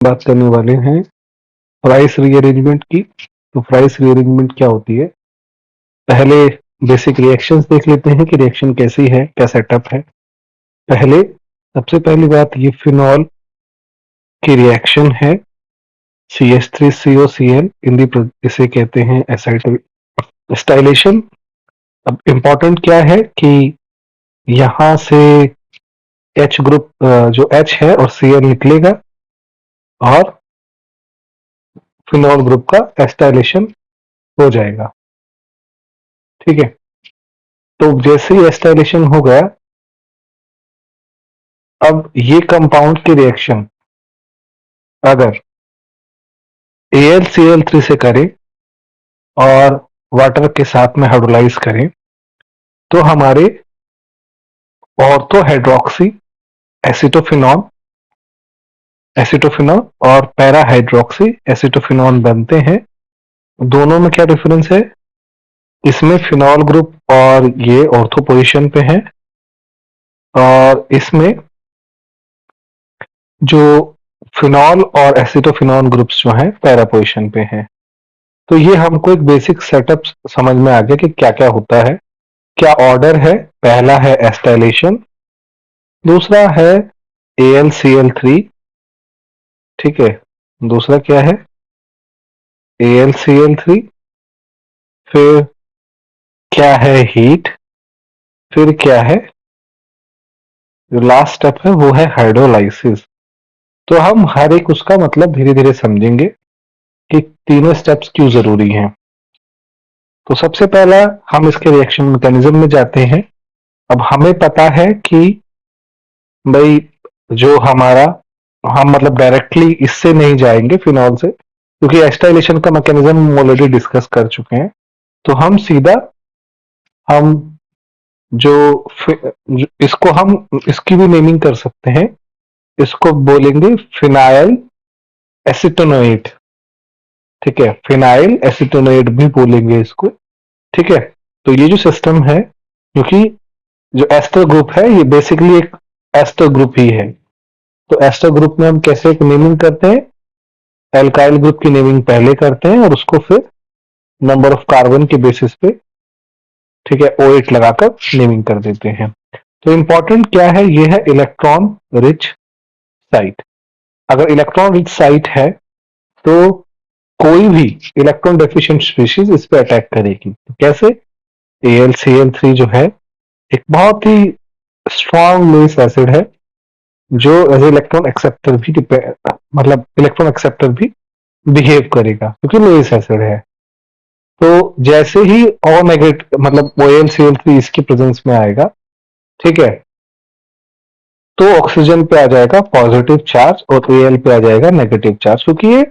बात करने वाले हैं प्राइस रीअरेंजमेंट की। तो प्राइस रीअरेंजमेंट क्या होती है? पहले बेसिक रिएक्शंस देख लेते हैं कि रिएक्शन कैसी है, क्या सेटअप है। पहले सबसे पहली बात, ये फिनॉल की रिएक्शन है CH3COCl इसे कहते हैं एसाइलेशन। अब इम्पोर्टेंट क्या है कि यहाँ से H ग्रुप जो H है और Cl निकलेगा और फिनॉल ग्रुप का एस्टाइलेशन हो जाएगा। ठीक है, तो जैसे ही एस्टाइलेशन हो गया, अब ये कंपाउंड की रिएक्शन अगर AlCl3 से करें और वाटर के साथ में हाइड्रोलाइज करें तो हमारे ऑर्थो हाइड्रोक्सी एसिटोफिनॉल और पैरा हाइड्रोक्सी एसिटोफिनॉल बनते हैं। दोनों में क्या डिफरेंस है? इसमें फिनॉल ग्रुप और ये ऑर्थो पोजीशन पे है और इसमें जो फिनॉल और एसिटोफिनॉल ग्रुप्स जो हैं पैरा पोजीशन पे हैं। तो ये हमको एक बेसिक सेटअप समझ में आ गया कि क्या क्या होता है, क्या ऑर्डर है। पहला है एस्टाइलेशन, दूसरा है AlCl3। ठीक है, दूसरा क्या है? AlCl3। फिर क्या है? हीट। फिर क्या है? जो लास्ट स्टेप है वो है हाइड्रोलाइसिस। तो हम हर एक उसका मतलब धीरे धीरे समझेंगे कि तीनों स्टेप्स क्यों जरूरी हैं। तो सबसे पहला हम इसके रिएक्शन मैकेनिज्म में जाते हैं। अब हमें पता है कि भाई जो हमारा, हम मतलब डायरेक्टली इससे नहीं जाएंगे फिनॉल से, क्योंकि एस्टाइलेशन का मैकेनिज्म हम ऑलरेडी डिस्कस कर चुके हैं। तो हम सीधा हम जो, इसको हम इसकी भी नेमिंग कर सकते हैं। इसको बोलेंगे फिनाइल एसिटोनोएट। ठीक है, फिनाइल एसिटोनोएट भी बोलेंगे इसको। ठीक है, तो ये जो सिस्टम है, क्योंकि जो एस्टर ग्रुप है ये बेसिकली एक एस्टर ग्रुप ही है। तो एस्टर ग्रुप में हम कैसे नेमिंग करते हैं? एल्काइल ग्रुप की नेमिंग पहले करते हैं और उसको फिर नंबर ऑफ कार्बन के बेसिस पे, ठीक है, O8 लगाकर नेमिंग कर देते हैं। तो इंपॉर्टेंट क्या है? ये है इलेक्ट्रॉन रिच साइट। अगर इलेक्ट्रॉन रिच साइट है तो कोई भी इलेक्ट्रॉन डेफिशिएंट स्पीशीज इस पे अटैक करेगी। तो कैसे? AlCl3 जो है एक बहुत ही स्ट्रॉन्ग लुईस एसिड है जो एज इलेक्ट्रॉन एक्सेप्टर भी मतलब इलेक्ट्रॉन एक्सेप्टर भी बिहेव करेगा क्योंकि लुईस एसिड है। तो जैसे ही O नेगेटिव मतलब OlCl3 इसकी प्रेजेंस में आएगा, ठीक है, तो ऑक्सीजन पे आ जाएगा पॉजिटिव चार्ज और Al पे आ जाएगा नेगेटिव चार्ज। क्योंकि ये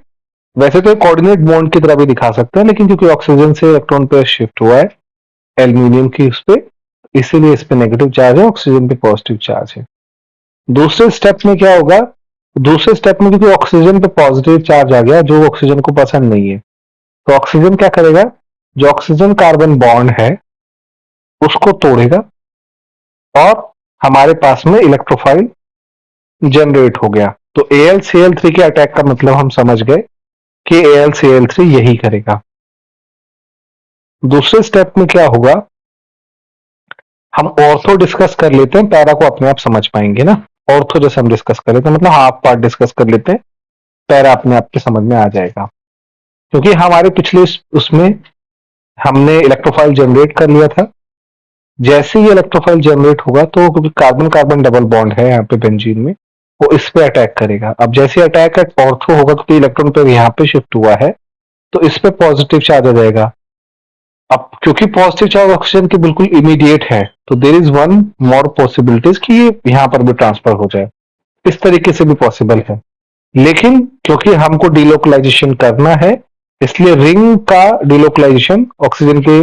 वैसे तो कोऑर्डिनेट बॉन्ड की तरह भी दिखा सकते हैं, लेकिन क्योंकि ऑक्सीजन से इलेक्ट्रॉन पे शिफ्ट हुआ है एल्यूमिनियम की उस पे, इसीलिए इस पे नेगेटिव चार्ज है, ऑक्सीजन पे पॉजिटिव चार्ज है। दूसरे स्टेप में क्या होगा? दूसरे स्टेप में क्योंकि ऑक्सीजन पे पॉजिटिव चार्ज आ गया जो ऑक्सीजन को पसंद नहीं है, तो ऑक्सीजन क्या करेगा? जो ऑक्सीजन कार्बन बॉन्ड है उसको तोड़ेगा और हमारे पास में इलेक्ट्रोफाइल जनरेट हो गया। तो AlCl3 के अटैक का मतलब हम समझ गए कि AlCl3 यही करेगा। दूसरे स्टेप में क्या होगा? हम ऑर्थो डिस्कस कर लेते हैं, पैरा को अपने आप समझ पाएंगे ना। ऑर्थो जैसे हम डिस्कस कर लेते हैं मतलब हाफ पार्ट डिस्कस कर लेते हैं, पैरा अपने आप के समझ में आ जाएगा। क्योंकि हमारे पिछले उसमें हमने इलेक्ट्रोफाइल जनरेट कर लिया था। जैसे ही इलेक्ट्रोफाइल जनरेट होगा तो क्योंकि कार्बन कार्बन डबल बॉन्ड है यहाँ पे बेंजीन में, वो इस पे अटैक करेगा। अब जैसे अटैक ऑर्थो होगा तो इलेक्ट्रॉन पे यहाँ पे शिफ्ट हुआ है तो इस पे पॉजिटिव चार्ज आ जाएगा। अब क्योंकि पॉजिटिव चार्ज ऑक्सीजन के बिल्कुल इमीडिएट है तो there is one more possibilities कि ये यहाँ पर भी ट्रांसफर हो जाए। इस तरीके से भी पॉसिबल है, लेकिन क्योंकि हमको डिलोकलाइजेशन करना है इसलिए रिंग का डिलोकलाइजेशन ऑक्सीजन के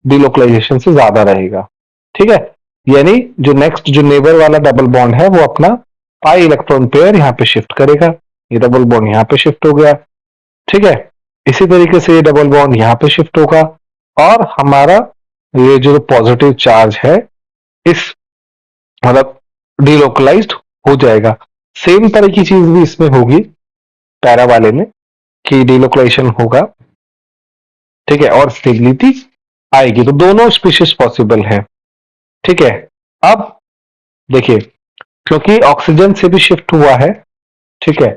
डिलोकलाइजेशन से ज्यादा रहेगा। ठीक है, यानी जो नेक्स्ट जो नेबर वाला डबल बॉन्ड है वो अपना पाई इलेक्ट्रॉन पेयर यहाँ पे शिफ्ट करेगा। ये डबल बॉन्ड यहाँ पे शिफ्ट हो गया। ठीक है, इसी तरीके से ये डबल बॉन्ड यहाँ पे शिफ्ट होगा और हमारा ये जो पॉजिटिव चार्ज है इस मतलब डिलोकलाइज्ड हो जाएगा। सेम तरह की चीज भी इसमें होगी पैरा वाले में कि डिलोकलाइजेशन होगा, ठीक है, और स्टेबिलिटी आएगी। तो दोनों स्पीशीज पॉसिबल है, ठीक है। अब देखिए, क्योंकि ऑक्सीजन से भी शिफ्ट हुआ है, ठीक है,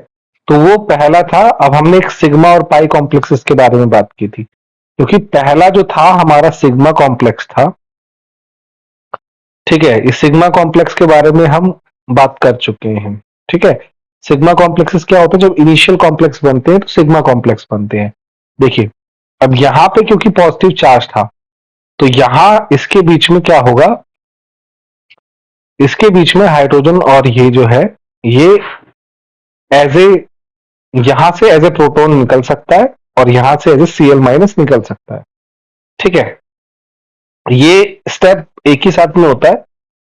तो वो पहला था। अब हमने एक सिग्मा और पाई कॉम्प्लेक्सेस के बारे में बात की थी, क्योंकि पहला जो था हमारा सिग्मा कॉम्प्लेक्स था, ठीक है। इस सिग्मा कॉम्प्लेक्स के बारे में हम बात कर चुके हैं, ठीक है। सिग्मा कॉम्प्लेक्सेस क्या होते हैं? जब इनिशियल कॉम्प्लेक्स बनते हैं तो सिग्मा कॉम्प्लेक्स बनते हैं। देखिए, अब यहां पे क्योंकि पॉजिटिव चार्ज था, तो यहां इसके बीच में क्या होगा? इसके बीच में हाइड्रोजन और ये जो है, ये एज ए, यहां से एज ए प्रोटॉन निकल सकता है और यहां से एज ए Cl माइनस निकल सकता है, ठीक है। ये स्टेप एक ही साथ में होता है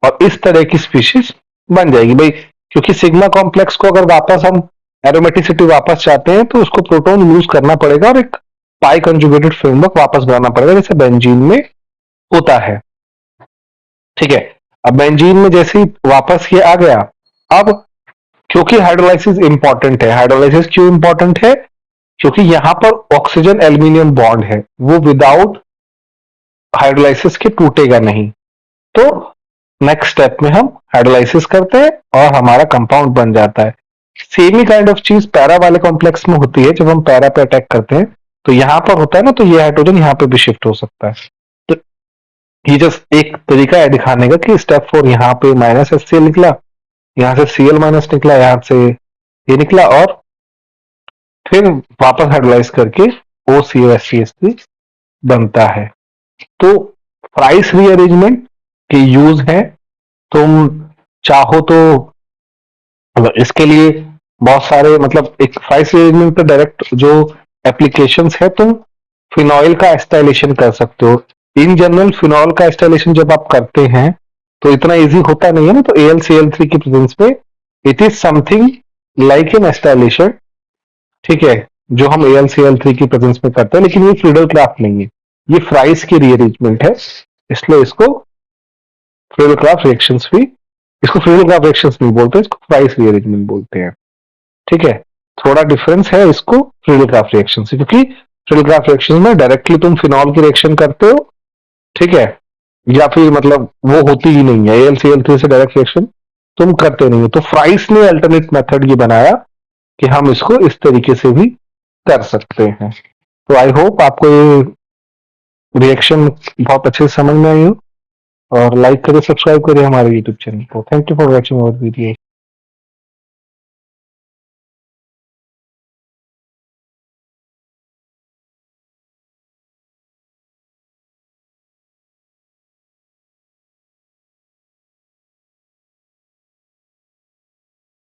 और इस तरह की स्पीशीज बन जाएगी भाई। क्योंकि सिग्मा कॉम्प्लेक्स को अगर वापस हम एरोमेटिसिटी वापस चाहते हैं तो उसको प्रोटॉन यूज करना पड़ेगा और एक पाई कंजुगेटेड फ्रेमवर्क वापस बनाना पड़ेगा, जैसे बेंजीन में होता है, ठीक है। अब बेंजीन में जैसे ही वापस ये आ गया, अब क्योंकि हाइड्रोलाइसिस इंपॉर्टेंट है, हाइड्रोलाइसिस क्यों इंपॉर्टेंट है? क्योंकि यहां पर ऑक्सीजन एल्यूमिनियम बॉन्ड है, वो विदाउट हाइड्रोलाइसिस के टूटेगा नहीं। तो नेक्स्ट स्टेप में हम हाइड्रोलाइसिस करते हैं और हमारा कंपाउंड बन जाता है। सेम ही काइंड ऑफ चीज पैरा वाले कॉम्प्लेक्स में होती है। जब हम पैरा पे अटैक करते हैं तो यहां पर होता है ना, तो ये हाइड्रोजन यहां पे भी शिफ्ट हो सकता है। तो ये जस्ट एक तरीका है दिखाने का कि स्टेप 4 यहाँ पे माइनस HCl निकला, यहाँ से Cl माइनस निकला, यहाँ से ये निकला और फिर वापस हाइड्रोलाइज करके OCO HCH3 बनता है। तो प्राइस रीअरेंजमेंट के यूज है। तुम चाहो तो मतलब इसके लिए बहुत सारे, मतलब एक प्राइस रीअरेंजमेंट पे डायरेक्ट जो एप्लीकेशंस है, तुम फिनॉइल का एस्टाइलेशन कर सकते हो। इन जनरल फिनॉल का एस्टाइलेशन जब आप करते हैं तो इतना इजी होता नहीं है ना, तो AlCl3 की प्रेजेंस में it is something like an acetylation, ठीक है, जो हम AlCl3 की प्रेजेंस में करते हैं। लेकिन ये फ्रीडल क्राफ्ट नहीं है, ये फ्राइस की रीअरेंजमेंट है, इसलिए इसको फ्रीडल क्राफ्ट रिएक्शंस भी, इसको फ्रीडल क्राफ्ट रिएक्शंस नहीं बोलते, इसको फ्राइस रीअरेंजमेंट बोलते हैं, ठीक है। थोड़ा डिफरेंस है इसको फ्रीडल क्राफ्ट रिएक्शन से, क्योंकि फ्रीडल क्राफ्ट रिएक्शन में डायरेक्टली तुम फिनॉल की रिएक्शन करते हो, ठीक है, या फिर मतलब वो होती ही नहीं है, AlCl3 से डायरेक्ट रिएक्शन तुम करते नहीं हो। तो फ्राइस ने अल्टरनेट मेथड ये बनाया कि हम इसको इस तरीके से भी कर सकते हैं। तो आई होप आपको ये रिएक्शन बहुत अच्छे से समझ में आई हो, और लाइक करें, सब्सक्राइब करें हमारे यूट्यूब चैनल को। Thank you for watching our video.